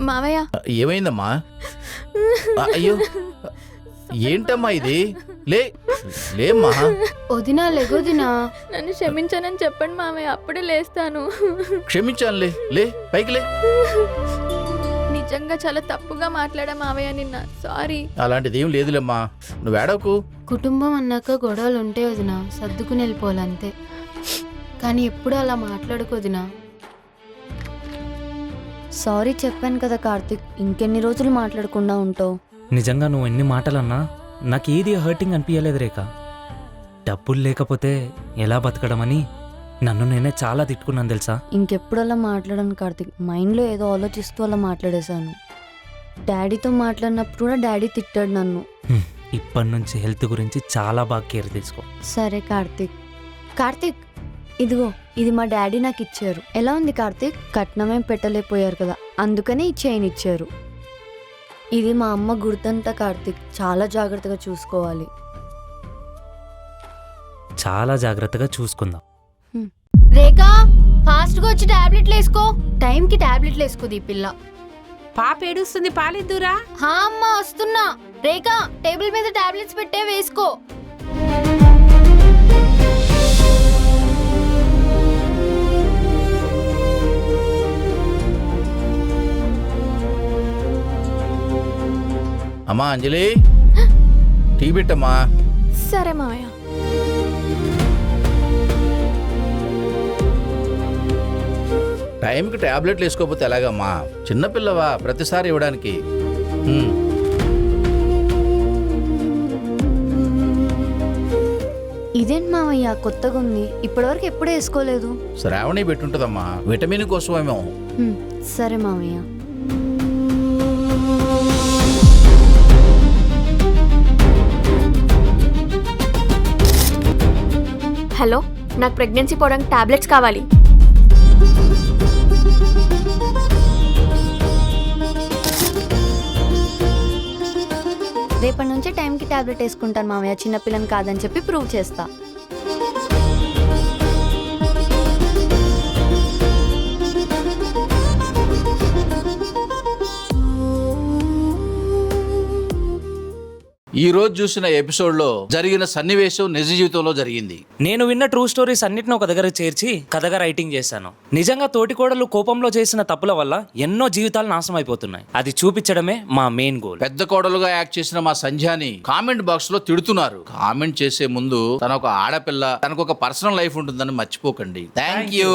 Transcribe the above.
మావయ్య ఏమైందమ్మా? అయ్యో ఏంటమ్మా ఇది? లేమ్మా. వదినా లెగొదినా. నన్ను క్షమించానని చెప్పండి మావయ్య, అప్పుడే లేస్తాను. క్షమించానులే, లే పైకి లే. నిజంగా చాలా తప్పుగా మాట్లాడా మావయ్య నిన్న, సారీ. అలాంటిది ఏం లేదులేమ్మా, నువ్వు ఏడవకు. కుటుంబం అన్నాక గొడవలు ఉంటే వదినా, సర్దుకుని వెళ్ళిపోవాలంతే. కానీ ఎప్పుడు అలా మాట్లాడుకోదినా. సారీ చెప్పాను కదా కార్తిక్, ఇంకెన్ని రోజులు మాట్లాడకుండా ఉంటావు? నిజంగా నువ్వు ఎన్ని మాటలన్నా నాకు ఏది హర్టింగ్ అనిపించలేదు రేఖ. డబ్బులు లేకపోతే ఎలా బతకడమని నన్ను నేనే చాలా తిట్టుకున్నాను తెలుసా. ఇంకెప్పుడు అలా మాట్లాడాను కార్తిక్, మైండ్లో ఏదో ఆలోచిస్తూ అలా మాట్లాడేశాను. డాడీతో మాట్లాడినప్పుడు కూడా డాడీ తిట్టాడు నన్ను. ఇప్పటి నుంచి హెల్త్ గురించి చాలా బాగా కేర్ తీసుకో. సరే కార్తిక్. కార్తిక్ ఇదిగో, ఇది మా డాడీ నాకు ఇచ్చారు. ఎలా ఉంది కార్తిక్? కట్నమేం పెట్టలేకపోయారు కదా, అందుకనే ఈ చైన్ ఇచ్చారు. ఇది మా అమ్మ గుర్తంట కార్తిక్, చాలా జాగ్రత్తగా చూసుకోవాలి. చాలా జాగ్రత్తగా చూసుకుందాం. రేఖా, ఫాస్ట్గా వచ్చి టాబ్లెట్లు వేసుకో. టైంకి టాబ్లెట్లు వేసుకోదు ఈ పిల్ల. పాప ఏడుస్తుంది, పాలిద్దురా. హా అమ్మ వస్తున్నా. రేఖా, టేబుల్ మీద టాబ్లెట్స్ పెట్టే వేసుకో. అమ్మా అంజలి, టీ పెట్టమ్మా. సరే మావయ్య. టైంకి టాబ్లెట్లు వేసుకోకపోతే ఎలాగమ్మా? చిన్నపిల్లవా, ప్రతిసారి ఇవ్వడానికి. ఇదేంటి మామయ్య కొత్తగా ఉంది, ఇప్పటివరకు ఎప్పుడు వేసుకోలేదు. శ్రావణి పెట్టుంటదమ్మా, విటమిన్ కోసమేమో. సరే మామయ్య. హలో, నాకు ప్రెగ్నెన్సీ పోవడానికి టాబ్లెట్స్ కావాలి. రేపటి నుంచి టైంకి టాబ్లెట్ వేసుకుంటాను మామయ్య, చిన్నపిల్లని కాదని చెప్పి ప్రూవ్ చేస్తా. ఈ రోజు చూసిన ఎపిసోడ్ లో జరిగిన సన్నివేశం నిజ జీవితంలో జరిగింది. నేను విన్న ట్రూ స్టోరీస్ అన్నిటిని ఒక దగ్గర చేర్చి కథగా రైటింగ్ చేశాను. నిజంగా తోటికోడలు కోపంలో చేసిన తప్పుల వల్ల ఎన్నో జీవితాలు నాశనం అయిపోతున్నాయి. అది చూపించడమే మా మెయిన్ గోల్. పెద్ద కోడలుగా యాక్ట్ చేసిన మా సంధ్యాని కామెంట్ బాక్స్ లో తిడుతున్నారు. కామెంట్ చేసే ముందు తన ఒక ఆడపిల్ల, తనకు ఒక పర్సనల్ లైఫ్ ఉంటుందని మర్చిపోకండి. Thank you.